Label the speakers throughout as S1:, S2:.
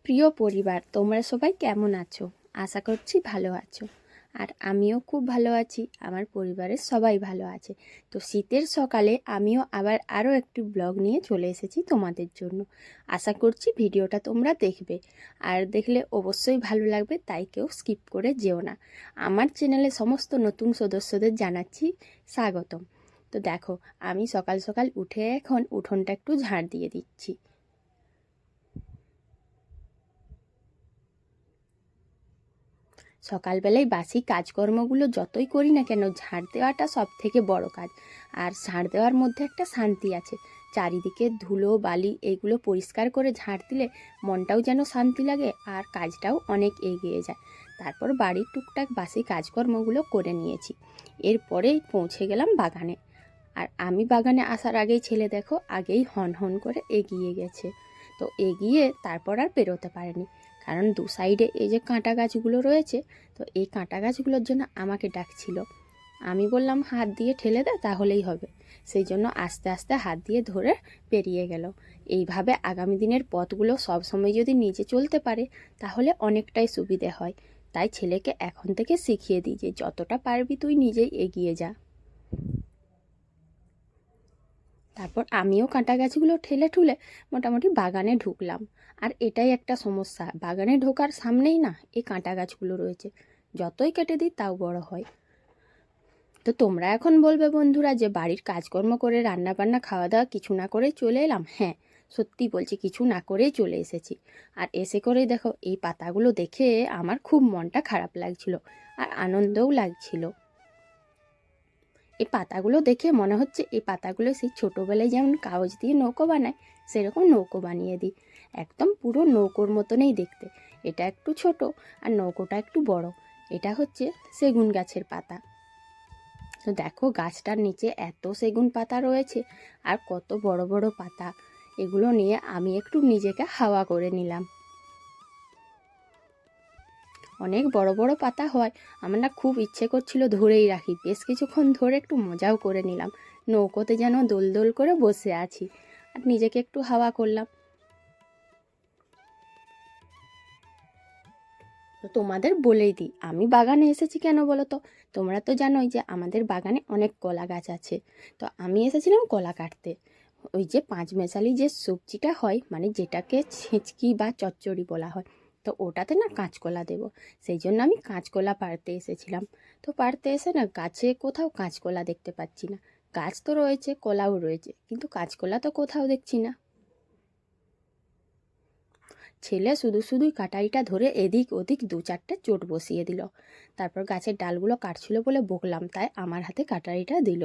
S1: প্রিয় পরিবার, তোমরা সবাই কেমন আছো? আশা করছি ভালো আছো। আর আমিও খুব ভালো আছি, আমার পরিবারের সবাই ভালো আছে। তো শীতের সকালে আমিও আবার আরও একটি ব্লগ নিয়ে চলে এসেছি তোমাদের জন্য। আশা করছি ভিডিওটা তোমরা দেখবে, আর দেখলে অবশ্যই ভালো লাগবে, তাই কেউ স্কিপ করে যেও না। আমার চ্যানেলে সমস্ত নতুন সদস্যদের জানাচ্ছি স্বাগতম। তো দেখো, আমি সকাল সকাল উঠে এখন উঠোনটা একটু ঝাড় দিয়ে দিচ্ছি। সকালবেলায় বাসি কাজকর্মগুলো যতই করি না কেন, ঝাড় দেওয়াটা সব থেকে বড় কাজ। আর ঝাড় দেওয়ার মধ্যে একটা শান্তি আছে। চারিদিকে ধুলো বালি এইগুলো পরিষ্কার করে ঝাড় দিলে মনটাও যেন শান্তি লাগে, আর কাজটাও অনেক এগিয়ে যায়। তারপর বাড়ির টুকটাক বাসি কাজকর্মগুলো করে নিয়েছি। এরপরেই পৌঁছে গেলাম বাগানে। আর আমি বাগানে আসার আগেই ছেলে দেখো আগেই হন হন করে এগিয়ে গেছে। তো এগিয়ে তারপর আর বেরোতে পারেনি, কারণ দু সাইডে এই যে কাঁটা গাছগুলো রয়েছে, তো এই কাঁটা গাছগুলোর জন্য আমাকে ডাকছিল। আমি বললাম হাত দিয়ে ঠেলে দে, তাহলেই হবে। সেই জন্য আস্তে আস্তে হাত দিয়ে ধরে পেরিয়ে গেল। এইভাবে আগামী দিনের পথগুলো সব সময় যদি নিজে চলতে পারে, তাহলে অনেকটাই সুবিধে হয়। তাই ছেলেকে এখন থেকে শিখিয়ে দিই যে যতটা পারবি তুই নিজেই এগিয়ে যা। তারপর আমিও কাঁটা গাছগুলো ঠেলে ঠুলে মোটামুটি বাগানে ঢুকলাম। আর এটাই একটা সমস্যা, বাগানে ঢোকার সামনেই না এই কাঁটা গাছগুলো রয়েছে, যতই কেটে দিই তাও বড় হয়। তো তোমরা এখন বলবে বন্ধুরা যে বাড়ির কাজকর্ম করে রান্না বান্না খাওয়া দাওয়া কিছু না করে চলে এলাম। হ্যাঁ, সত্যি বলছি, কিছু না করেই চলে এসেছি। আর এসে করেই দেখো এই পাতাগুলো দেখে আমার খুব মনটা খারাপ লাগছিল, আর আনন্দও লাগছিল। এই পাতাগুলো দেখে মনে হচ্ছে এই পাতাগুলো সেই ছোটোবেলায় যেমন কাগজ দিয়ে নৌকো বানায়, সেরকম নৌকো বানিয়ে দিই। একদম পুরো নৌকোর মতনই দেখতে। এটা একটু ছোট আর নৌকোটা একটু বড়। এটা হচ্ছে সেগুন গাছের পাতা। তো দেখো গাছটার নিচে এত সেগুন পাতা রয়েছে, আর কত বড় বড় পাতা। এগুলো নিয়ে আমি একটু নিজেকে হাওয়া করে নিলাম। অনেক বড় বড় পাতা হয়, আমার না খুব ইচ্ছে করছিল ধরেই রাখি, বেশ কিছুক্ষণ ধরে একটু মজাও করে নিলাম। নৌকোতে যেন দোল দোল করে বসে আছি, আর নিজেকে একটু হাওয়া করলাম। তো তোমাদের বলেই দিই আমি বাগানে এসেছি কেন বলো তো। তোমরা তো জানোই যে আমাদের বাগানে অনেক কলা গাছ আছে। তো আমি এসেছিলাম কলা কাটতে। ওই যে পাঁচমেশালি যে সবজিটা হয়, মানে যেটাকে ছেঁচকি বা চচ্চড়ি বলা হয়, তো ওটাতে না কাঁচকলা দেবো। সেই জন্য আমি কাঁচকলা পাড়তে এসেছিলাম। তো পাড়তে এসে না গাছে কোথাও কাঁচকলা দেখতে পাচ্ছি না। গাছ তো রয়েছে, কলাও রয়েছে, কিন্তু কাঁচকলা তো কোথাও দেখছি না। ছেলে শুধু শুধুই কাটারিটা ধরে এদিক ওদিক দু চারটে চোট বসিয়ে দিল। তারপর গাছের ডালগুলো কাটছিল বলে বকলাম, তাই আমার হাতে কাটারিটা দিল।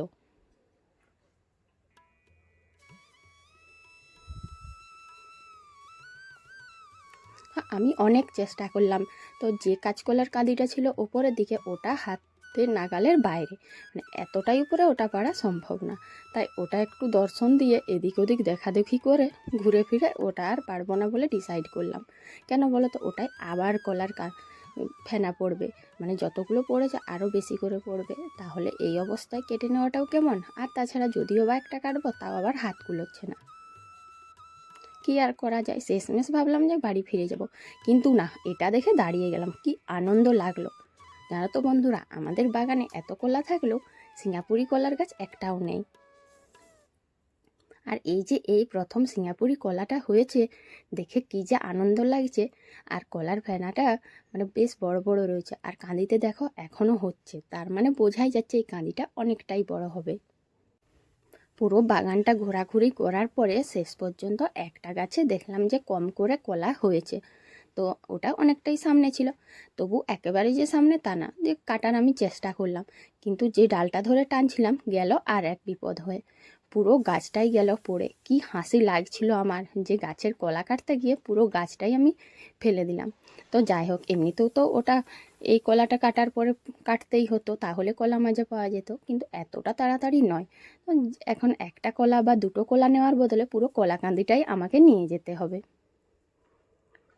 S1: আমি অনেক চেষ্টা করলাম। তো যে কাঁচকলার কাঁদিটা ছিল ওপরের দিকে, ওটা হাতের নাগালের বাইরে, মানে এতটাই উপরে ওটা পারা সম্ভব না। তাই ওটা একটু দর্শন দিয়ে এদিক ওদিক দেখাদেখি করে ঘুরে ফিরে ওটা আর পারবো না বলে ডিসাইড করলাম। কেন বলো তো, ওটাই আবার কলার ফেনা পড়বে, মানে যতগুলো পড়েছে আরও বেশি করে পড়বে। তাহলে এই অবস্থায় কেটে নেওয়াটাও কেমন, আর তাছাড়া যদিও বা একটা কাটবো তাও আবার হাত কুলোচ্ছে না। কি আর করা যায়, শেষমেশ ভাবলাম যে বাড়ি ফিরে যাব, কিন্তু না, এটা দেখে দাঁড়িয়ে গেলাম। কি আনন্দ লাগলো জানো তো বন্ধুরা, আমাদের বাগানে এত কলা থাকলেও সিঙ্গাপুরি কলার গাছ একটাও নেই। আর এই যে এই প্রথম সিঙ্গাপুরি কলাটা হয়েছে, দেখে কি যে আনন্দ লাগছে। আর কলার ফেনাটা মানে বেশ বড় বড় রয়েছে, আর কাঁদিতে দেখো এখনও হচ্ছে, তার মানে বোঝাই যাচ্ছে এই কাঁদিটা অনেকটাই বড় হবে। পুরো বাগানটা ঘোরাঘুরি করার পরে শেষ পর্যন্ত একটা গাছে দেখলাম যে কম করে কলা হয়েছে। তো ওটা অনেকটাই সামনে ছিল, তবু একেবারে যে সামনে তা না, যে কাটার আমি চেষ্টা করলাম, কিন্তু যে ডালটা ধরে টানছিলাম গেল আর এক বিপদ হয়ে, পুরো গাছটাই গেল পড়ে। কি হাসি লাগছিল আমার, যে গাছের কলা কাটতে গিয়ে পুরো গাছটাই আমি ফেলে দিলাম। তো যাই হোক, এমনিতেও তো ওটা এই কলাটা কাটার পরে কাটতেই হতো, তাহলে কলা মাজা পাওয়া যেত, কিন্তু এতটা তাড়াতাড়ি নয়। তো এখন একটা কলা বা দুটো কলা নেওয়ার বদলে পুরো কলাকান্দিটাই আমাকে নিয়ে যেতে হবে।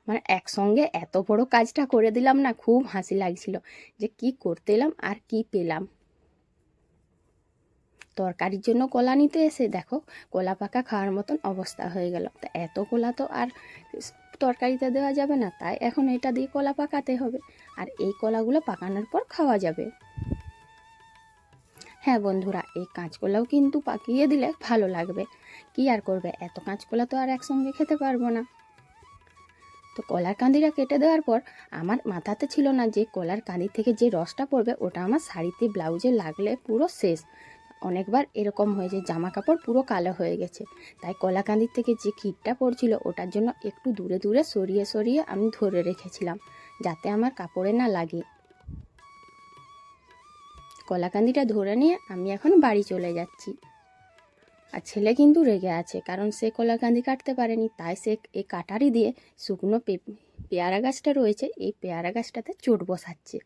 S1: মানে একসঙ্গে এত বড় কাজটা করে দিলাম না, খুব হাসি লাগছিল যে কি করতে এলাম আর কি পেলাম। তরকারির জন্য কলা নিতে এসে দেখো কলা পাকা খাওয়ার মতন অবস্থা হয়ে গেল। তা এত কলা তো আর তরকারিতে দেওয়া যাবে না, তাই এখন এটা দিয়ে কলা পাকাতে হবে। আর এই কলাগুলো পাকানোর পর খাওয়া যাবে। হ্যাঁ বন্ধুরা, এই কাঁচকলাও কিন্তু পাকিয়ে দিলে ভালো লাগবে। কি আর করবে, এত কাঁচকলা তো আর একসঙ্গে খেতে পারবো না। তো কলার কাঁদিটা কেটে দেওয়ার পর আমার মাথাতে ছিল না যে কলার কাঁদি থেকে যে রসটা পড়বে ওটা আমার শাড়িতে ব্লাউজে লাগলে পুরো শেষ। অনেকবার এরকম হয়েছে, জামা কাপড় পুরো কালো হয়ে গেছে। তাই কলা কাঁদির থেকে যে ক্ষীরটা পড়ছিল ওটার জন্য একটু দূরে দূরে সরিয়ে সরিয়ে আমি ধরে রেখেছিলাম, যাতে আমার কাপড়ে না লাগে। কলাকান্দিটা ধরে নিয়ে আমি এখন বাড়ি চলে যাচ্ছি। আর ছেলে কিন্তু রেগে আছে, কারণ সে কলাকান্দি কাটতে পারেনি, তাই সে এই কাটারি দিয়ে শুকনো পেয়ারা গাছটা রয়েছে, এই পেয়ারা গাছটাতে চোট বসাচ্ছে।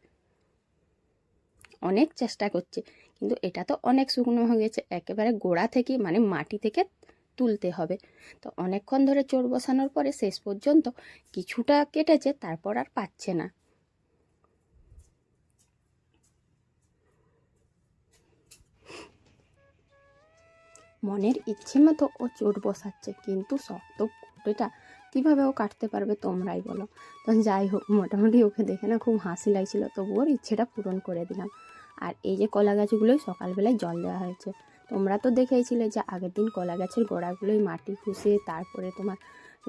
S1: অনেক চেষ্টা করছে, কিন্তু এটা তো অনেক শুকনো হয়ে গেছে, একেবারে গোড়া থেকে মানে মাটি থেকে তুলতে হবে। তো অনেকক্ষণ ধরে চোট বসানোর পরে শেষ পর্যন্ত কিছুটা কেটেছে, তারপর আর পাচ্ছে না। মনের ইচ্ছে মতো ও চোট বসাচ্ছে, কিন্তু শক্ত কুটেটা কীভাবে ও কাটতে পারবে তোমরাই বলো। তো যাই হোক, মোটামুটি ওকে দেখে না খুব হাসি লাগছিল, তবু ওর ইচ্ছেটা পূরণ করে দিলাম। আর এই যে কলা গাছগুলোই সকালবেলায় জল দেওয়া হয়েছে। তোমরা তো দেখেইছিলে যে আগের দিন কলা গাছের গোড়াগুলোই মাটি খুঁড়ে তারপরে তোমার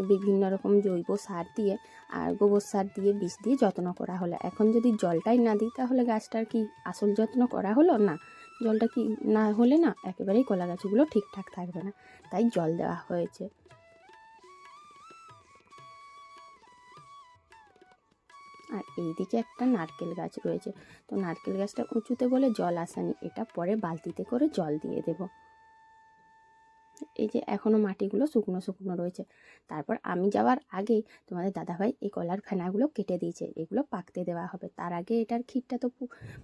S1: বিভিন্ন রকম জৈব সার দিয়ে আর গোবর সার দিয়ে বিষ দিয়ে যত্ন করা হলো। এখন যদি জলটাই না দিই তাহলে গাছটার কি আসল যত্ন করা হলো না? জলটা কি না হলে না একেবারেই কলা গাছগুলো ঠিকঠাক থাকবে না, তাই জল দেওয়া হয়েছে। আর এইদিকে একটা নারকেল গাছ রয়েছে, তো নারকেল গাছটা উঁচুতে বলে জল আসেনি, এটা পরে বালতিতে করে জল দিয়ে দেবো। এই যে এখনও মাটিগুলো শুকনো শুকনো রয়েছে। তারপর আমি যাওয়ার আগেই তোমাদের দাদাভাই এই কলার ফেনাগুলো কেটে দিয়েছে, এগুলো পাকতে দেওয়া হবে। তার আগে এটার ক্ষীরটা তো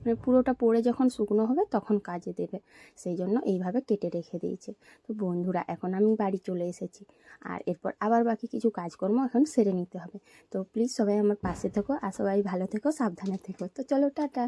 S1: মানে পুরোটা পড়ে যখন শুকনো হবে তখন কাজে দেবে, সেই জন্য এইভাবে কেটে রেখে দিয়েছে। তো বন্ধুরা, এখন আমি বাড়ি চলে এসেছি, আর এরপর আবার বাকি কিছু কাজকর্ম এখন সেরে নিতে হবে। তো প্লিজ সবাই আমার পাশে থেকো, আর সবাই ভালো থেকো, সাবধানে থেকো। তো চলো, টাটা।